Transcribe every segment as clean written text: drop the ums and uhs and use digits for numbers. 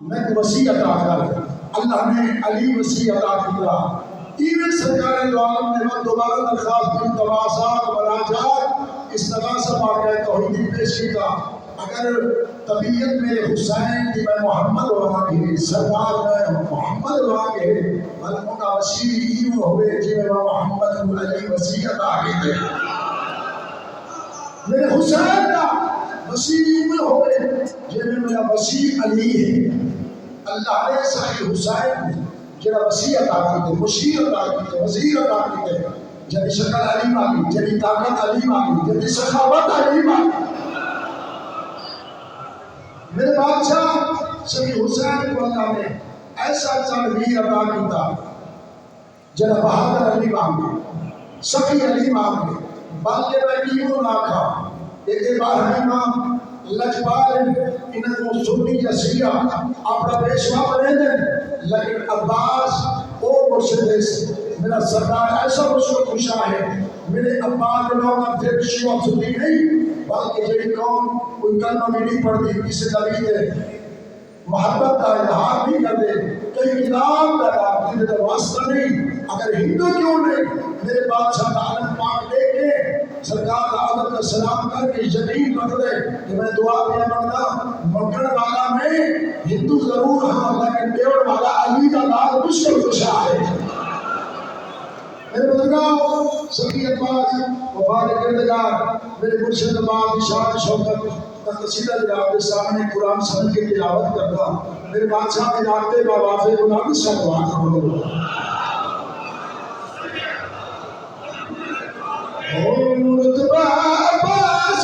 मैं वसी अता कर अल्लाह ने अली वसी अता किया। इवन सरकार दो आलम ने मैं दोबारा दरखास्त की तवासात मराजात इस तरह से वाक़या तौहीदी पेश किया। अगर तबीयत में हुसैन की मैं मोहम्मद वागे सरकार में मोहम्मद वागे मलकों का वसी ईम होवे जिन्हें मोहम्मद अली वसी अता की मेरे हुसैन का वसी ईम होवे जिन्हें मेरा वसी अली है। अल्लाह ने साहिब हुसैन जरा वसी अता की मुशीर अता की वजीर अता की जब शक्ल अली मांगी जब ताकत अली मांगी जब सखावत अली मांगी। मेरे बादशाह सभी हुसैन को अल्लाह ने ऐसा तनवीर अता किया जरा बहादुर अली मांगे सखी अली मांगे बल्कि मैं कीमो ना खा एक बार है ना लजपाल इनको सुन्नी जसिया अपना पेशवा बने दे लेकिन अब्बास ओ मुर्शिद मेरा सरदार ऐसा मुझको खुशा है मेरे अब्बास लोग फिर शिवा सुन्नी नहीं बल्कि जड़ी कौन कोई कलमा भी नहीं पढ़ती किसी नबी के मोहब्बत का इजहार नहीं करते कई किताब का वास्ता नहीं। अगर हिंदू क्यों नहीं मेरे बादशाह का आलम पाक लेके सरकार का आदम का सलाम करके यकीन रख दे कि मैं दुआ में मांगता मक्कड़ वाला में हिंदू जरूर हाँ लेकिन देवड़ वाला अली का लाल मुश्किल कुशा है। मेरे बुजुर्गों सभी अब्बास वफाद किरदार मेरे मुर्शिद बाप शान शौकत तकसीदा आपके सामने कुरान समझ के तिलावत करता मेरे बादशाह के रास्ते बाबा से गुलाम सलवार ओ मुर्तबा अब्बास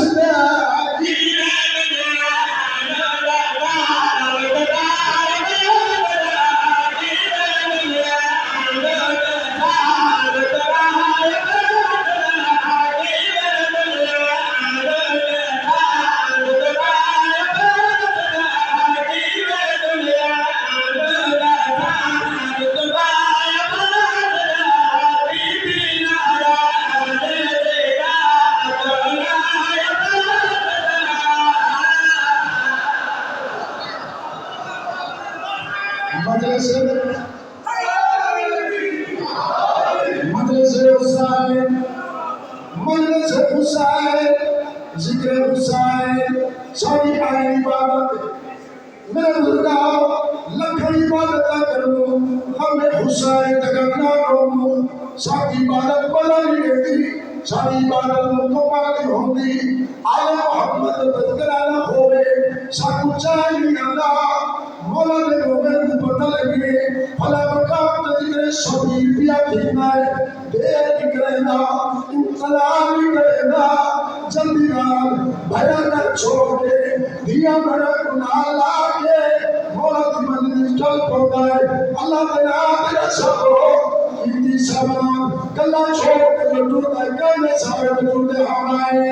सारी इबादत बदल गई सारी इबादत मुकम्मल होगी आला मोहम्मद बदकराना होवे साकु चाहिए अल्लाह मौला ने गोविंद बदल गए फला मकाम जिक्र सभी पिया ठिकाना देर निकलेगा इंतजार निकलेगा जल्दी रात भया कर छोड़ के दिया बड़ा गुनाह लाके मौला की मंजिल चल पहुंचाए अल्लाह तेरा सबो इतनी सामान कल्ला छोड़ के लड्डू का कहने सारे लड्डू दे हमारे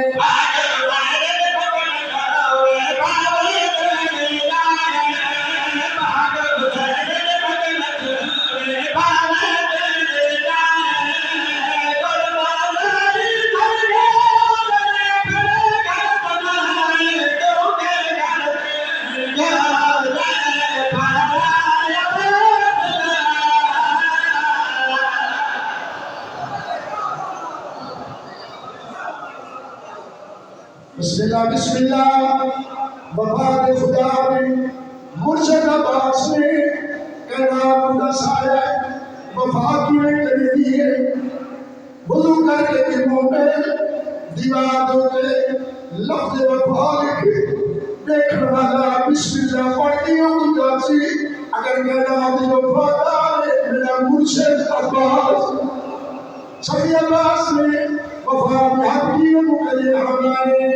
बिस्मिल्लाह वफाद खुदा में मुर्शिद अब्बास ने कहना खुदा साया वफा की करी है वुजू करके दिलों में दीवारों पे लफ्ज़ वफा लिखे देखने वाला बिस्मिल्लाह पढ़ती होगी जाती अगर कहना दी वफादार मेरा मुर्शिद अब्बास सभी अब्बास ने वफा हकीम को कहे हमारे